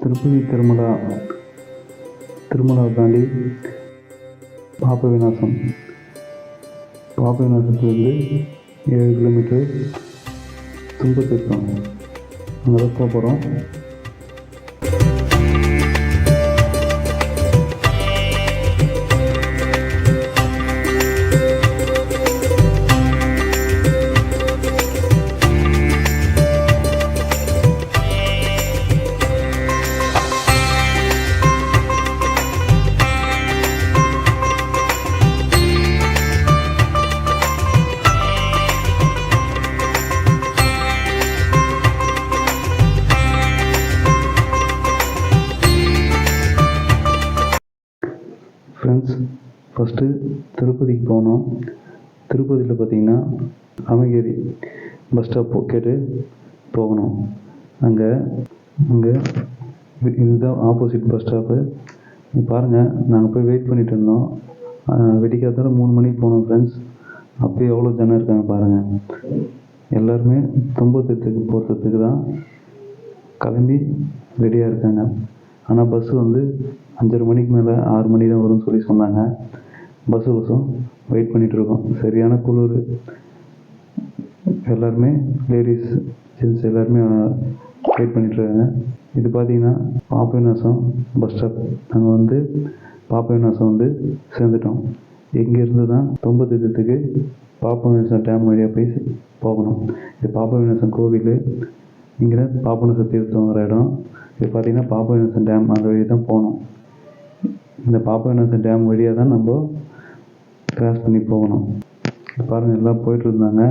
திருப்பதி திருமலாவை தாண்டி பாப விநாசம் பாபவிநாசத்துலேருந்து 7 கிலோமீட்டர் தும்பத்திருக்கோம். அங்கே தான் போக போகிறோம். ஃப்ரெண்ட்ஸ், ஃபஸ்ட்டு திருப்பதிக்கு போனோம். திருப்பதியில் பார்த்திங்கன்னா ராமகிரி பஸ் ஸ்டாப் கேட்டு போகணும். அங்கே இதுதான் ஆப்போசிட் பஸ் ஸ்டாப்பு. பாருங்கள், நாங்கள் போய் வெயிட் பண்ணிகிட்டு இருந்தோம். வெடிக்காதால 3 மணிக்கு போனோம் ஃப்ரெண்ட்ஸ். அப்போயே எவ்வளோ ஜனம் இருக்காங்க பாருங்கள். எல்லாருமே தும்பத்துக்கு போகிறதுக்கு தான் கிளம்பி ரெடியாக இருக்காங்க. ஆனால் பஸ்ஸு 5:30 மணிக்கு மேலே 6 மணி தான் வரும்னு சொல்லி சொன்னாங்க. பஸ்ஸுக்கோசம் வெயிட் பண்ணிகிட்ருக்கோம். சரியான குளிர். எல்லாருமே லேடிஸ் ஜென்ட்ஸ் எல்லாருமே வெயிட் பண்ணிகிட்ருக்காங்க. இது பார்த்திங்கன்னா பாபவிநாசம் பஸ் ஸ்டாப். நாங்கள் பாபவிநாசம் சேர்ந்துட்டோம். இங்கேருந்து தான் தும்பத்தீர்த்தத்துக்கு பாபவிநாசம் டேம் வழியாக போய் போகணும். இது பாபவிநாசம் கோவில். இங்கே பாபநாச தீர்த்தம் வர இடம். இது பார்த்திங்கன்னா பாபவிநாசம் டேம் அந்த வழி தான் போகணும். இந்த பாபவிநாசம் டேம் வழியாக தான் நம்ம கிராஸ் பண்ணி போகணும். பாருங்கள், எல்லாம் போயிட்டு இருந்தாங்க.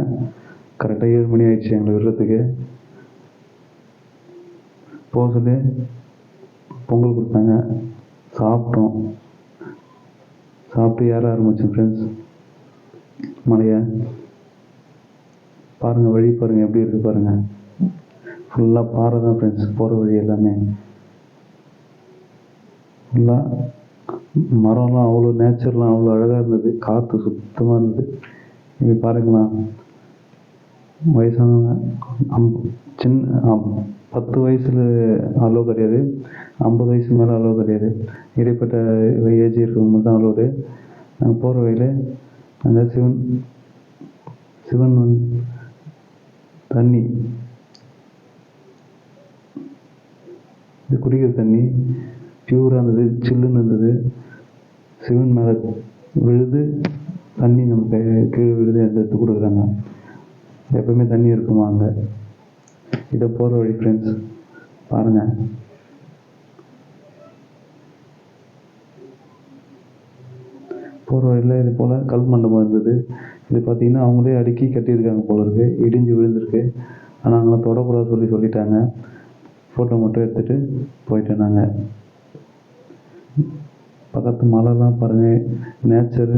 கரெக்டாக 7 மணி ஆயிடுச்சு எங்களை விடுறதுக்கு. போக சொல்லி பொங்கல் கொடுத்தாங்க. சாப்பிட்டோம். சாப்பிட்டு ஏற ஆரம்பித்தோம் ஃப்ரெண்ட்ஸ் மலையை. பாருங்கள், வழி பாருங்கள் எப்படி இருக்குது பாருங்கள். ஃபுல்லாக பாறை தான் ஃப்ரெண்ட்ஸ். போகிற வழி எல்லாமே ஃபுல்லாக மரம்லாம் அவ்வளோ நேச்சர்லாம் அவ்வளோ அழகாக இருந்தது. காற்று சுத்தமாக இருந்தது. இது பாருங்களா, வயசானவங்க 10 வயசில் அலோவ் கிடையாது, 50 வயசு மேலே அலோவ் கிடையாது. இடைப்பட்ட ஏஜ் இருக்கவங்க தான் அலோடு. நாங்கள் போகிற வழியில் அந்த சிவன் தண்ணி, இது குடிக்கிற தண்ணி பியூராக இருந்தது, சில்லுன்னு இருந்தது. சிவன் மேலே விழுது தண்ணி நமக்கு கீழே விழுது எடுத்து கொடுக்குறாங்க. எப்பவுமே தண்ணி இருக்குமா அங்கே. இதை போகிற வழி ஃப்ரெண்ட்ஸ் பாருங்கள். போகிற வழியில் இது போல் கல் மண்டபம் இருந்தது. இது பார்த்திங்கன்னா அவங்களே அடுக்கி கட்டியிருக்காங்க போல இருக்குது. இடிஞ்சு விழுந்திருக்கு. ஆனால் அவங்கள தொடக்கூடாது சொல்லிட்டாங்க. ஃபோட்டோ மட்டும் எடுத்துகிட்டு போயிட்டேன் நாங்கள். பக்கத்து மலைலாம் பாருங்கள், நேச்சரு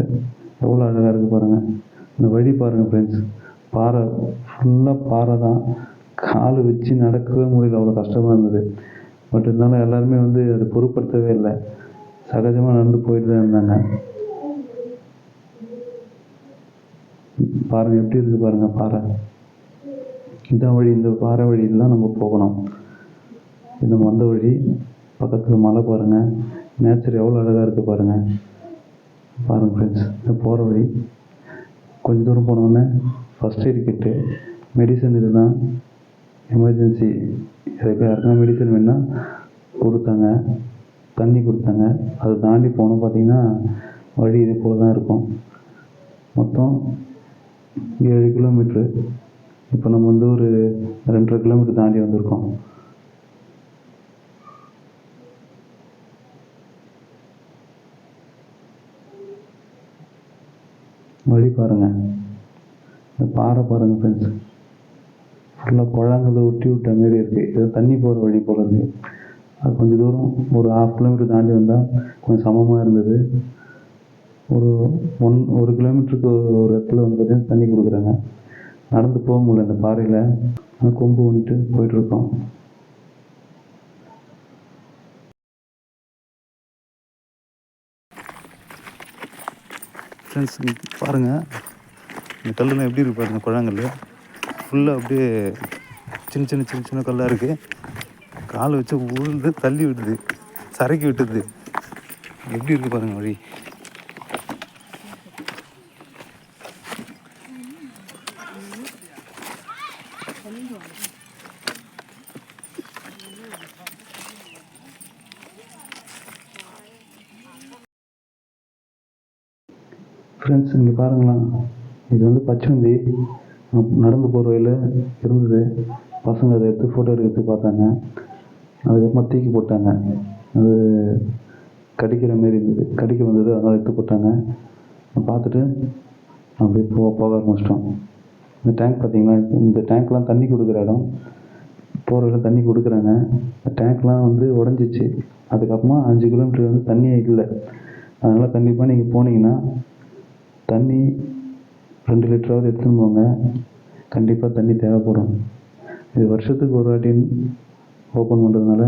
எவ்வளோ அழகாக இருக்குது பாருங்கள். இந்த வழி பாருங்கள் ஃப்ரெண்ட்ஸ். பாறை ஃபுல்லாக பாறை தான். கால் வச்சு நடக்கவே முடியல, அவ்வளோ கஷ்டமாக இருந்தது. பட் இருந்தாலும் எல்லாருமே அதை பொருட்படுத்தவே இல்லை. சகஜமாக நடந்து போயிட்டு தான் இருந்தாங்க. பாருங்கள் எப்படி இருக்குது பாருங்கள் பாறை. இதான் வழி. இந்த பாறை வழியில் தான் நம்ம போகணும். இந்த வந்த வழி பக்கத்தில் மலை பாருங்கள். நேச்சர் எவ்வளோ அழகாக இருக்குது பாருங்கள். பாருங்கள் ஃப்ரெண்ட்ஸ், இந்த போகிற வழி. கொஞ்சம் தூரம் போனோடனே ஃபஸ்ட் எய்ட் கிட்டு, மெடிசன் இதுதான் எமர்ஜென்சி. யாருக்குன்னா மெடிசன் வேணுன்னா கொடுத்தாங்க. தண்ணி கொடுத்தாங்க. அதை தாண்டி போனோம். பார்த்திங்கன்னா வழி இது போல் தான் இருக்கும். மொத்தம் 7 கிலோமீட்ரு. இப்போ நம்ம ஒரு 2.5 கிலோமீட்டர் தாண்டி வந்திருக்கோம். வழி பாருங்கள், இந்த பாறை பாருங்கள் ஃப்ரெண்ட்ஸ். ஃபுல்லாக குழாங்களை ஒட்டி விட்ட மாரி இருக்குது. இது தண்ணி போகிற வழி போல் இருக்குது. அது கொஞ்சம் தூரம் ஒரு 1/2 கிலோமீட்டர் தாண்டி வந்தால் கொஞ்சம் சமமாக இருந்தது. ஒரு 1 கிலோமீட்டருக்கு ஒரு இடத்துல பார்த்திங்கன்னா தண்ணி கொடுக்குறாங்க. நடந்து போக முடியல இந்த பாறையில். அந்த கொம்பு போயிட்டுருக்கோம். ஃப்ரெண்ட்ஸ் பாருங்கள், இந்த கல்லுலாம் எப்படி இருக்குது பாருங்கள். குழாங்கல் ஃபுல்லாக அப்படியே சின்ன கல்லாக இருக்குது. கால் வச்சு உழுந்து தள்ளி விட்டுது, சறுக்கி விட்டுது. எப்படி இருக்குது பாருங்கள் வழி. ஃப்ரெண்ட்ஸ் இங்கே பாருங்களேன், இது வந்து பச்சவந்தி. நடந்து போகிற வழியில் இருந்தது. பசங்க அதை எடுத்து ஃபோட்டோ எடுத்து பார்த்தாங்க. அதுக்கப்புறமா தூக்கி போட்டாங்க. அது கடிக்கிற மாரி இருந்தது, கடிக்க வந்தது, அதனால் எடுத்து போட்டாங்க. பார்த்துட்டு அப்படியே போக ஆரம்பிச்சிட்டோம். இந்த டேங்க் பார்த்தீங்கன்னா, இந்த டேங்க்லாம் தண்ணி கொடுக்குற இடம். போகிற வழியில் தண்ணி கொடுக்குறாங்க. இந்த டேங்க்லாம் வந்து உடஞ்சிச்சு. அதுக்கப்புறமா 5 கிலோமீட்டர் வந்து தண்ணியே இல்லை. அதனால் கண்டிப்பாக நீங்கள் போனீங்கன்னா தண்ணி 2 லிட்டராவது எடுத்துன்னு போங்க. கண்டிப்பாக தண்ணி தேவைப்படும். இது வருஷத்துக்கு ஒரு வாட்டி ஓப்பன் பண்ணுறதுனால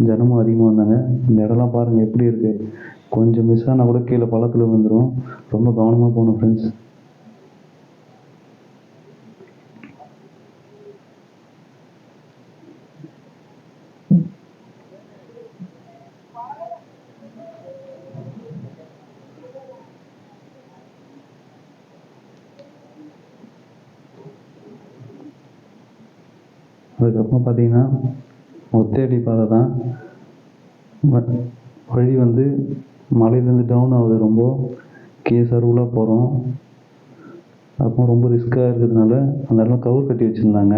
ஜனமும் அதிகமாக வந்தாங்க. இந்த இடம்லாம் பாருங்கள் எப்படி இருக்குது. கொஞ்சம் மிஸ் ஆனால் கூட கீழே பள்ளத்தில் விழுந்துடும். ரொம்ப கவனமாக போகணும் ஃப்ரெண்ட்ஸ். அதுக்கப்புறம் பார்த்தீங்கன்னா ஒத்தேடி பாதை தான். வழி வந்து மலையிலேருந்து டவுன் ஆகுது, ரொம்ப கீழே சருவலாக போகிறோம். அப்போ ரொம்ப ரிஸ்க்காக இருக்கிறதுனால அந்த இடத்துல கவர் கட்டி வச்சுருந்தாங்க.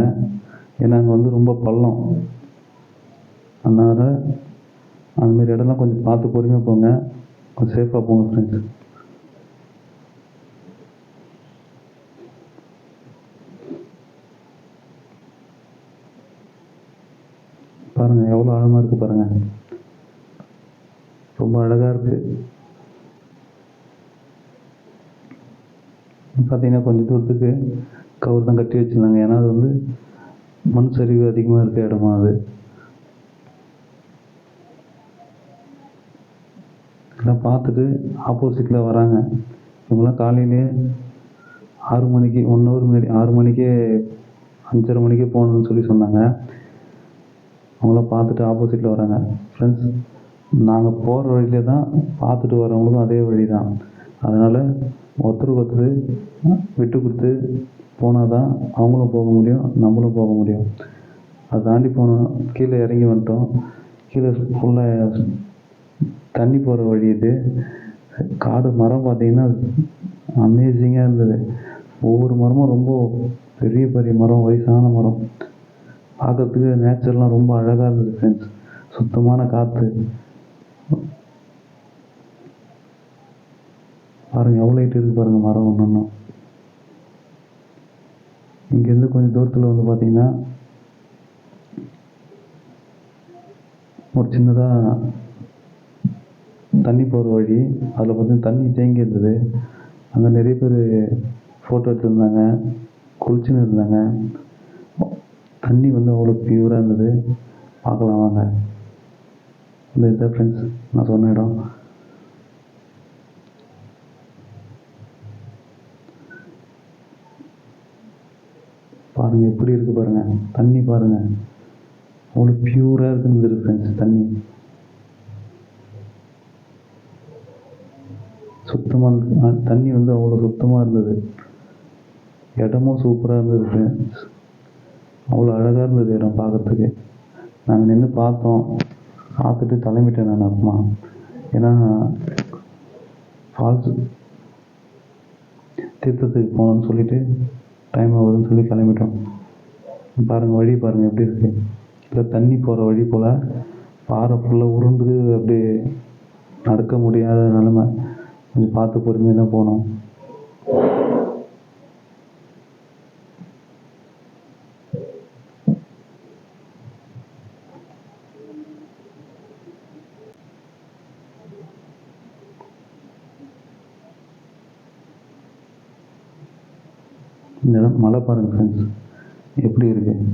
ஏன்னா அங்கே வந்து ரொம்ப பள்ளம். அதனால் அந்தமாரி இடம்லாம் கொஞ்சம் பார்த்து பொறுமையாக போங்க, கொஞ்சம் சேஃபாக போங்க ஃப்ரெண்ட்ஸ். பாருங்கள் எவ்வளோ ஆழமாக இருக்குது பாருங்கள். ரொம்ப அழகாக இருக்குது. பார்த்தீங்கன்னா கொஞ்சம் தூரத்துக்கு கவர் தான் கட்டி வச்சுருந்தாங்க. ஏன்னா அது வந்து மண் சரிவு அதிகமாக இருக்க இடமா அது. எல்லாம் பார்த்துட்டு ஆப்போசிட்டில் வராங்க. இவங்களாம் காலையிலே 6 மணிக்கு 1 ஹவர் முன்னாடி 6 மணிக்கே 5:30 மணிக்கே போகணுன்னு சொல்லி சொன்னாங்க. அவங்களாம் பார்த்துட்டு ஆப்போசிட்டில் வராங்க. ஃப்ரெண்ட்ஸ், நாங்கள் போகிற வழியிலே தான் பார்த்துட்டு வரவங்களுக்கும் அதே வழி தான். அதனால் ஒருத்தருக்கு ஒருத்தர் விட்டு கொடுத்து போனால் தான் அவங்களும் போக முடியும், நம்மளும் போக முடியும். அதை தாண்டி போனோம். கீழே இறங்கி வந்துட்டோம். கீழே ஃபுல்லாக தண்ணி போகிற வழி இது. காடு மரம் பார்த்திங்கன்னா அமேசிங்காக இருந்தது. ஒவ்வொரு மரமும் ரொம்ப பெரிய பெரிய மரம், வயசான மரம். பார்க்கறதுக்கு நேச்சர்லாம் ரொம்ப அழகாக இருந்தது ஃப்ரெண்ட்ஸ். சுத்தமான காற்று. பாருங்கள் எவ்வளோ ஹைட் இருக்குது பாருங்கள் மரம் ஒன்று. இங்கேருந்து கொஞ்சம் தூரத்தில் வந்து பார்த்திங்கன்னா ஒரு சின்னதாக தண்ணி போகிற வழி. அதில் பார்த்திங்கன்னா தண்ணி தேங்கி இருந்தது. அங்கே நிறைய பேர் ஃபோட்டோ எடுத்துருந்தாங்க, குளிச்சுன்னு இருந்தாங்க. தண்ணி வந்து அவ்வளோ பியூராக இருந்தது. பார்க்கலாம் வாங்க. இந்த இதுதான் ஃப்ரெண்ட்ஸ் நான் சொன்ன இடம். பாருங்கள் எப்படி இருக்குது பாருங்கள். தண்ணி பாருங்கள் அவ்வளோ பியூராக இருக்குன்னு ஃப்ரெண்ட்ஸ். தண்ணி சுத்தமாக, தண்ணி வந்து அவ்வளோ சுத்தமாக இருந்தது. இடமும் சூப்பராக இருந்தது ஃப்ரெண்ட்ஸ். அவ்வளோ அழகாக இருந்தது இடம் பார்க்குறதுக்கு. நாங்கள் நின்று பார்த்தோம், பார்த்துட்டு கிளம்பிட்டேன் நான் அப்புறமா. ஏன்னா ஃபால்ஸ் தீர்த்தத்துக்கு போகணுன்னு சொல்லிவிட்டு டைம் ஆகுதுன்னு சொல்லி கிளம்பிட்டோம். பாருங்கள் வழி பாருங்கள் எப்படி இருக்குது. இல்லை தண்ணி போகிற வழி போல் பாறை ஃபுல்லாக உருண்டு அப்படியே நடக்க முடியாத நிலமை. கொஞ்சம் பார்த்து பொறுமையாக தான் போனோம். இந்த இடம் மலை பாருங்கள் ஃப்ரெண்ட்ஸ் எப்படி இருக்குது.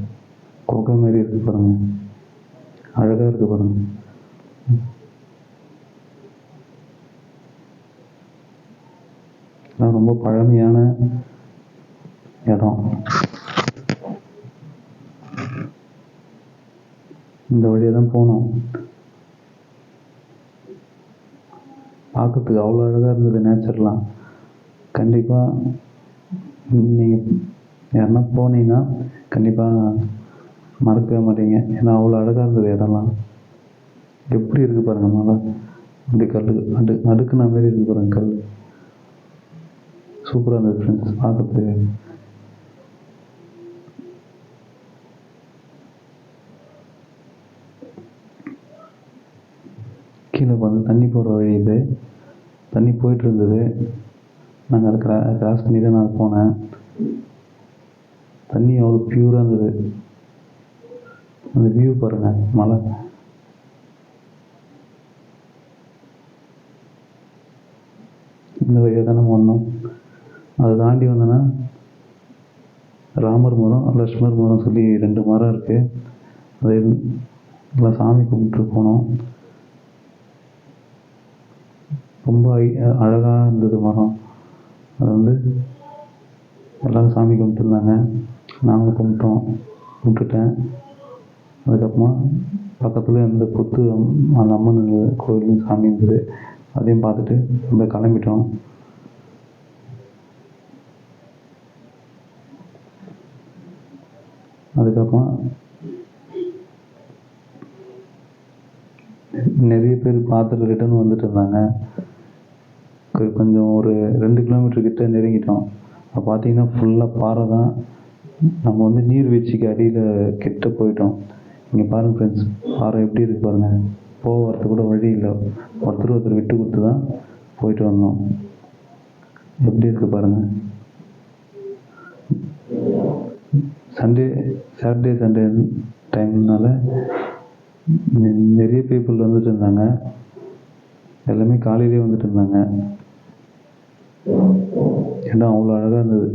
குகை மாரி இருக்குது பாருங்கள், அழகாக இருக்குது பாருங்கள். இதெல்லாம் ரொம்ப பழமையான இடம். இந்த வழியாக தான் போனோம். பார்க்கறதுக்கு அவ்வளோ அழகாக இருந்தது நேச்சர்லாம். கண்டிப்பாக நீங்கள் யாருன்னா போனீங்கன்னா கண்டிப்பாக மறக்கவே மாட்டீங்க. ஏன்னா அவ்வளோ அழகாக இருந்தது இடம்லாம். எப்படி இருக்குது பாருங்கள் மலை. அப்படி அடுக்குன மாதிரி இருக்குது பாருங்கள் கல். சூப்பராக இருந்தது ஃப்ரெண்ட்ஸ் பார்க்கறதுக்கு. கீழே வந்து தண்ணி போகிற வழி இது. தண்ணி போயிட்டு இருந்தது. நாங்கள் அதை கிராஸ் பண்ணி தான் நான் போனேன். தண்ணி அவ்வளோ பியூராக இருந்தது. அந்த வியூ பாருங்கள் மலை. இந்த வழியாக தான் நம்ம வந்தோம். அதை தாண்டி வந்தோன்னா ராமர் மரம், லக்ஷ்மர் மரம் சொல்லி 2 மரம் இருக்குது. அது எல்லாம் சாமி கும்பிட்டு போனோம். ரொம்ப அழகாக இருந்தது மரம். அது வந்து எல்லோரும் சாமி கும்பிட்டுருந்தாங்க. நாங்களும் கும்பிட்டுட்டேன். அதுக்கப்புறமா பக்கத்தில் இந்த புத்து அந்த அம்மன் கோயிலும் சாமி இருந்தது. அதையும் பார்த்துட்டு ரொம்ப கிளம்பிட்டோம். அதுக்கப்புறம் நிறைய பேர் பார்த்துட்டு ரிட்டர்ன் வந்துட்டு இருந்தாங்க. கொஞ்சம் ஒரு 2 கிலோமீட்டர் கிட்ட நெருங்கிட்டோம். அப்போ பார்த்தீங்கன்னா ஃபுல்லாக பாறை தான். நம்ம வந்து நீர்வீழ்ச்சிக்கு அடியில் கிட்ட போயிட்டோம். இங்கே பாருங்கள் ஃப்ரெண்ட்ஸ், பாறை எப்படி இருக்குது பாருங்கள். போகிறதுக்கு கூட வழி இல்லை. ஒருத்தர் விட்டு கொடுத்து தான் போயிட்டு வந்தோம். எப்படி இருக்குது பாருங்கள். சாட்டர்டே சண்டே டைம்னால நிறைய பீப்புள் வந்துட்டு இருந்தாங்க. எல்லாமே காலையிலே வந்துட்டு இருந்தாங்க. இடம் அவ்வளோ அழகாக இருந்தது.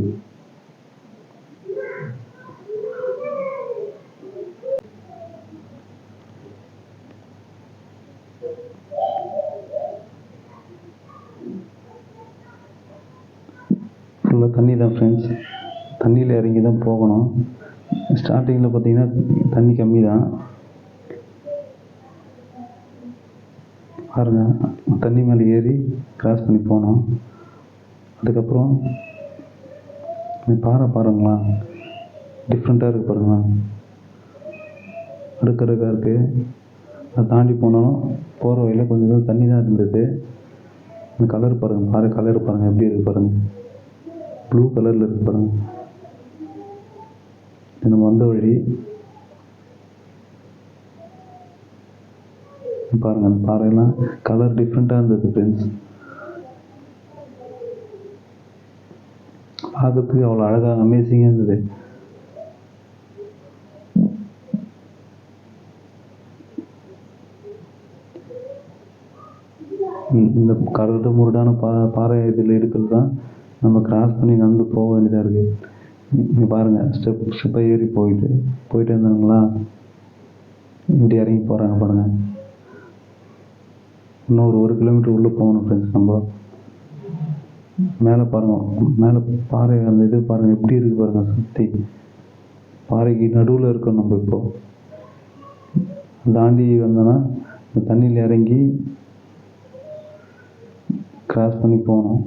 ஃபுல்லாக தண்ணி தான் ஃப்ரெண்ட்ஸ். தண்ணியில் இறங்கி தான் போகணும். ஸ்டார்டிங்கில் பார்த்தீங்கன்னா தண்ணி கம்மி தான். பாருங்கள், தண்ணி மேலே ஏறி கிராஸ் பண்ணி போனோம். அதுக்கப்புறம் பாருங்களா, டிஃப்ரெண்ட்டாக இருக்குது பாருங்களா. அடுக்கடுக்காக இருக்குது. அதை தாண்டி போனாலும் போகிற வழியில் கொஞ்சம் தூரம் தண்ணி தான் இருந்தது. இந்த கலர் பாருங்கள், கலர் பாருங்கள் எப்படி இருக்குது பாருங்கள். ப்ளூ கலரில் இருக்குது பாருங்கள். இது நம்ம வந்த வழி. பாருங்கள், அந்த பாறையெல்லாம் கலர் டிஃப்ரெண்ட்டாக இருந்தது ஃப்ரெண்ட்ஸ். பார்க்கறதுக்கு அவ்வளோ அழகாக அமேசிங்காக இருந்தது. இந்த கரடு முரடான பாறை இதில் இருக்கிறது தான் நம்ம கிராஸ் பண்ணி நடந்து போக வேண்டியதாக இருக்குது. இங்கே பாருங்கள், ஸ்டெப்பாக ஏறி போயிட்டு இருந்தாங்களா, இப்படி இறங்கி போகிறாங்க பாருங்கள். இன்னும் ஒரு 1 கிலோமீட்டர் உள்ளே போகணும் ஃப்ரெண்ட்ஸ். நம்ம மேலே பாருங்கள், மேலே பாறை அந்த இது பாருங்கள் எப்படி இருக்குது பாருங்கள். சுற்றி பாறைக்கு நடுவில் இருக்கோம் நம்ம. இப்போது தாண்டி வந்தோன்னா இந்த தண்ணியில் இறங்கி கிராஸ் பண்ணி போகணும்.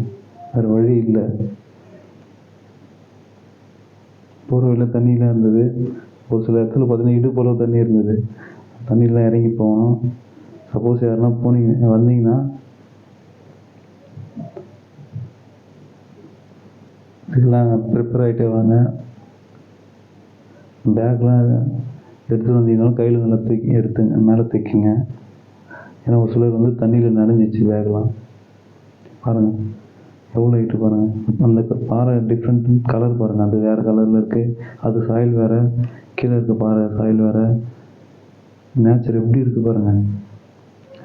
வேறு வழி இல்லை. போகிற வழியில் தண்ணியெலாம் இருந்தது. ஒரு சில இடத்துல பார்த்தீங்கன்னா இடுப்பளவு தண்ணி இருந்தது. தண்ணியெலாம் இறங்கி போகணும். சப்போஸ் யாருன்னா வந்தீங்கன்னா இதெல்லாம் ப்ரிப்பேர் ஆகிட்டே வாங்க. பேக்லாம் எடுத்துகிட்டு வந்தீங்கன்னாலும் கையில் நல்லா எடுத்துங்க, மேலே தைக்குங்க. ஏன்னா ஒரு சிலர் வந்து தண்ணியில் நனைஞ்சிச்சு பேக்லாம். பாருங்கள் எவ்வளோ ஹைட்டு பாருங்கள். அந்த பாறை டிஃப்ரெண்ட் கலர் பாருங்கள். அது வேறு கலரில் இருக்குது. அது சாயில் வேறு, கீழே இருக்க பாறை சாயில் வேறு. நேச்சர் எப்படி இருக்குது பாருங்கள்.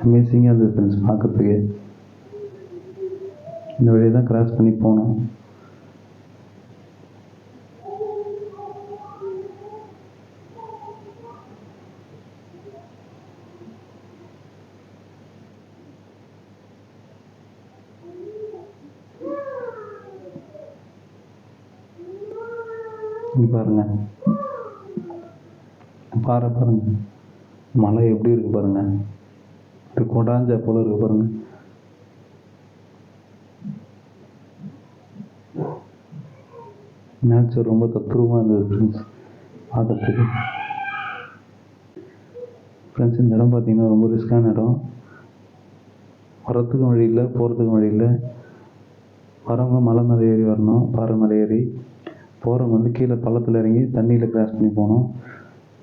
அமேசிங்காக இருந்தது ஃப்ரெண்ட்ஸ் பார்க்கறதுக்கு. இந்த வழியை தான் கிராஸ் பண்ணி போனோம். இங்கே பாருங்கள், பாறை பாருங்கள் மலை எப்படி இருக்குது பாருங்கள், இது கொடாஞ்சா போல் இருக்குது பாருங்கள். நேச்சர் ரொம்ப தத்ரூபமாக இருந்தது ஃப்ரெண்ட்ஸ் பார்க்கறதுக்கு. ஃப்ரெண்ட்ஸ் இந்த இடம் பார்த்திங்கன்னா ரொம்ப ரிஸ்க்கான இடம். வரத்துக்கும் வழி இல்லை, போகிறதுக்கும் வழி இல்லை. வரவங்க மலை மேலே ஏறி வரணும், பாறை மேலே ஏறி. போகிறவங்க வந்து கீழே பள்ளத்தில் இறங்கி தண்ணியில் கிராஸ் பண்ணி போகணும்.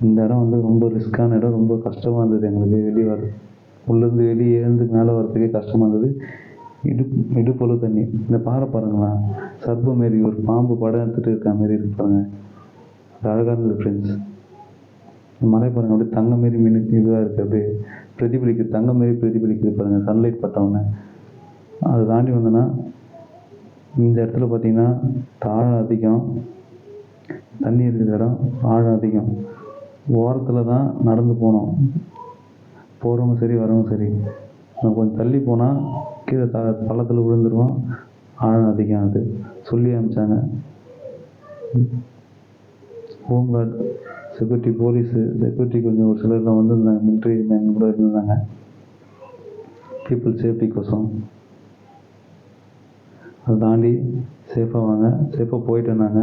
இந்த இடம் வந்து ரொம்ப ரிஸ்க்கான இடம், ரொம்ப கஷ்டமாக இருந்தது எங்களுக்கு. வெளியே வர உள்ளேருந்து வெளியே எழுந்து மேலே வரத்துக்கே கஷ்டமாக இருந்தது. இடுப்பளவு தண்ணி. இந்த பாறை பாருங்களேன், சர்ப்பம் மாரி ஒரு பாம்பு படம் எடுத்துகிட்டு இருக்க மாரி இருக்கு பாருங்கள். அது அழகாக இருந்தது ஃப்ரெண்ட்ஸ். மலை பாருங்கள், அப்படியே தங்க மாரி இதுவாக இருக்குது, அப்படியே பிரதிபலிக்குது, தங்க மாரி பிரதிபலிக்குது பாருங்கள் சன்லைட் பட்டவுடனே. அதை தாண்டி வந்தோன்னா இந்த இடத்துல பார்த்திங்கன்னா ஆழம் அதிகம், தண்ணி இருக்கிற இடம் ஆழம் அதிகம். ஓரத்தில் தான் நடந்து போகணும், போகிறவங்க சரி வரவங்க சரி. நம்ம கொஞ்சம் தள்ளி போனால் கீழே பள்ளத்தில் விழுந்துருவோம், ஆழம் அதிகம். அது சொல்லி அனுப்பிச்சாங்க. ஹோம்கார்டு, செக்யூரிட்டி, போலீஸு, செக்யூரிட்டி கொஞ்சம் ஒரு சிலர்லாம் வந்துருந்தாங்க, மிலிட்ரி மேன் கூட இருந்தாங்க, பீப்புள் சேஃப்டிக்கோசம். அதை தாண்டி சேஃபாக வாங்க, சேஃபாக போயிட்டேன்னாங்க.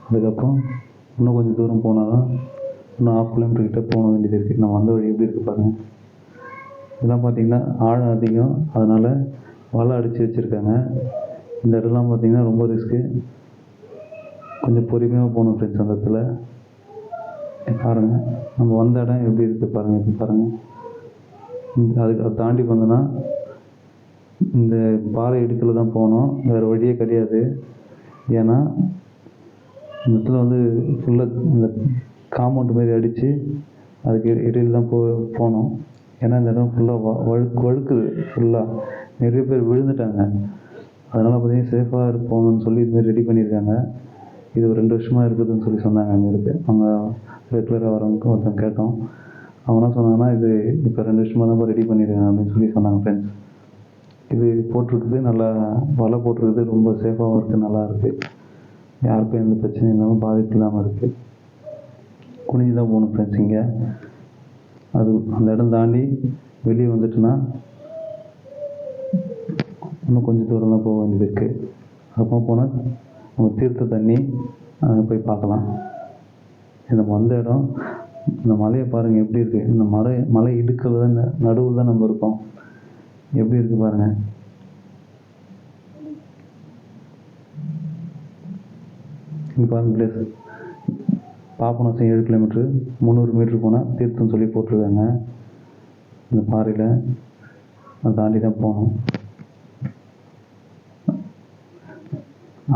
அதுக்கப்புறம் இன்னும் கொஞ்சம் தூரம் போனால் தான், இன்னும் 1/2 கிலோமீட்டர் கிட்டே போக வேண்டியது இருக்குது. நம்ம வந்த வழி எப்படி இருக்குது பாருங்கள். இதெல்லாம் பார்த்திங்கன்னா ஆழம் அதிகம், அதனால் வலை அடித்து வச்சுருக்காங்க. இந்த இடம்லாம் பார்த்திங்கன்னா ரொம்ப ரிஸ்க்கு, கொஞ்சம் பொறுமையாக போகணும் ஃப்ரெண்ட்ஸ். அந்த இடத்துல பாருங்கள், நம்ம வந்த இடம் எப்படி இருக்குது பாருங்கள். இப்போ பாருங்கள், அதுக்கு அதை தாண்டி வந்தோன்னா இந்த பாறை இடுக்கில் தான் போகணும், வேறு வழியே கிடையாது. ஏன்னா இந்த இடத்துல வந்து ஃபுல்லாக இந்த காம்பவுண்டு மாரி அடித்து அதுக்கு இடையில் தான் போகணும். ஏன்னா இந்த இடம் ஃபுல்லாக வழுக்குது, ஃபுல்லாக நிறைய பேர் விழுந்துட்டாங்க. அதனால் பார்த்திங்கன்னா சேஃபாக போகணுன்னு சொல்லி இதுமாரி ரெடி பண்ணியிருக்காங்க. இது ஒரு 2 வருஷமாக இருக்குதுன்னு சொல்லி சொன்னாங்க. அங்கே இருக்குது, அவங்க ரெகுலராக வரவங்க ஒருத்தன் கேட்டோம். அவங்க என்ன சொன்னாங்கன்னா, இது இப்போ 2 வருஷமாக தான் ரெடி பண்ணியிருக்காங்க அப்படின்னு சொல்லி சொன்னாங்க ஃப்ரெண்ட்ஸ். இது போட்டிருக்குது, நல்லா வலை போட்டிருக்குது, ரொம்ப சேஃபாகவும் இருக்குது, நல்லா இருக்குது. யாருக்கும் எந்த பிரச்சனையும் இல்லாமல் பாதிப்பு இல்லாமல் இருக்குது. குனிஞ்சு தான் போகணும் ஃப்ரெண்ட்ஸ். இங்கே அது அந்த இடம் தாண்டி வெளியே வந்துட்டுன்னா இன்னும் கொஞ்சம் தூரம் தான் போக வேண்டியது இருக்குது. அப்புறம் போனால் நம்ம தீர்த்த தண்ணி போய் பார்க்கலாம். இந்த வந்த இடம், இந்த மலையை பாருங்கள் எப்படி இருக்குது. இந்த மலை இடுக்கில் தான், நடுவில் தான் நம்ம இருக்கோம். எப்படி இருக்குது பாருங்கள். இங்கே பாருங்கள் பிளேஸ், பாபநாசம் 7 கிலோமீட்ரு, 300 மீட்ரு போனால் தீர்த்தம் சொல்லி போட்டிருக்காங்க. இந்த பாறையில் அதை தாண்டி தான் போகணும்.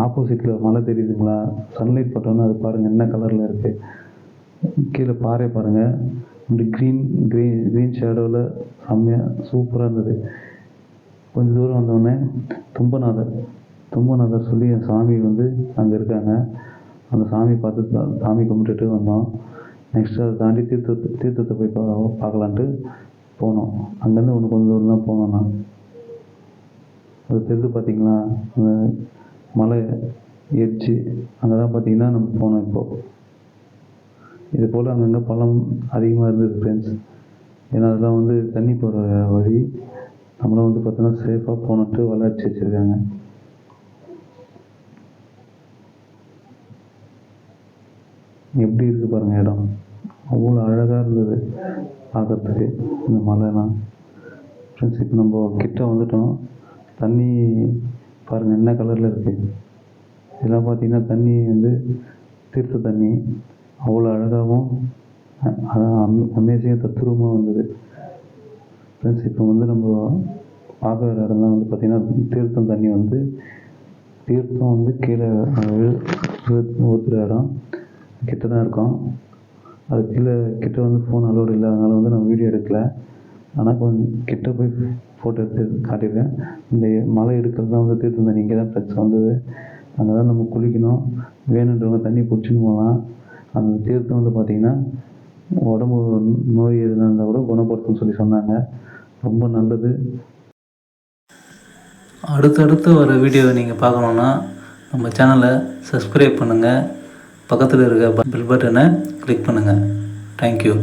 ஆப்போசிட்டில் மலை தெரியுதுங்களா, சன்லைட் பட்டோன்னா அது பாருங்கள் என்ன கலரில் இருக்குது. கீழே பாறை பாருங்கள், இப்படி க்ரீன் ஷேடோவில் செம்மையாக சூப்பராக இருந்தது. கொஞ்சம் தூரம் வந்தோடனே தும்பநாதர் சொல்லி என் சாமி வந்து அங்கே இருக்காங்க. அந்த சாமி பார்த்து சாமி கும்பிட்டுட்டு வந்தோம். நெக்ஸ்ட்டு அதை தாண்டி தீர்த்தத்தை போய் பார்க்கலான்ட்டு போனோம். அங்கேருந்து கொஞ்சம் தூரம் தான் போனோம். நான் அது தெரிந்து பார்த்திங்களா, அந்த மலை எட்ஜு அங்கே தான் பார்த்திங்கன்னா நம்ம போனோம். இப்போது இது போல் அங்கங்கே பள்ளம் அதிகமாக இருந்தது ஃப்ரெண்ட்ஸ். ஏன்னா அதெல்லாம் வந்து தண்ணி போகிற வழி. நம்மளும் வந்து பார்த்தோன்னா சேஃபாக போனட்டு வளர்ச்சி வச்சுருக்காங்க. எப்படி இருக்குது பாருங்கள் இடம், அவ்வளோ அழகாக இருந்தது பார்க்குறதுக்கு இந்த மலைலாம் ஃப்ரெண்ட்ஸ். இப்போ நம்ம கிட்ட வந்துட்டோம். தண்ணி பாருங்கள் என்ன கலரில் இருக்குது. இதெல்லாம் பார்த்திங்கன்னா தண்ணி வந்து தீர்த்த தண்ணி, அவ்வளோ அழகாகவும் அமேசிங்காக தத்ரூபமாக வந்தது ஃப்ரெண்ட்ஸ். இப்போ வந்து நம்ம பார்க்குற இடம் தான் வந்து பார்த்திங்கன்னா தீர்த்தம் தண்ணி வந்து தீர்த்தம் வந்து கீழே ஊற்றுற இடம் கிட்ட தான் இருக்கோம். அது கிட்ட வந்து ஃபோன் அலோடு இல்லை, அதனால் வந்து நான் வீடியோ எடுக்கலை. ஆனால் கொஞ்சம் கிட்ட போய் ஃபோட்டோ எடுத்து காட்டியிருக்கேன். இந்த மலை எடுக்கிறது தான் வந்து தீர்த்தம் தண்ணி. இங்கே தான் ஃப்ரெண்ட்ஸ் வந்தது. அங்கே தான் நம்ம குளிக்கணும், வேணுன்றவங்க தண்ணி பிடிச்சின்னு போகலாம். அந்த தீர்த்தம் வந்து பார்த்திங்கன்னா உடம்பு நோய் எதுனா இருந்தால் கூட குணப்படுத்துன்னு சொல்லி சொன்னாங்க. ரொம்ப நல்லது. அடுத்தடுத்து வர வீடியோவை நீங்கள் பார்க்கணுன்னா நம்ம சேனலை சப்ஸ்கிரைப் பண்ணுங்கள், பக்கத்தில் இருக்க பெல் பட்டனை கிளிக் பண்ணுங்கள். தேங்க்யூ.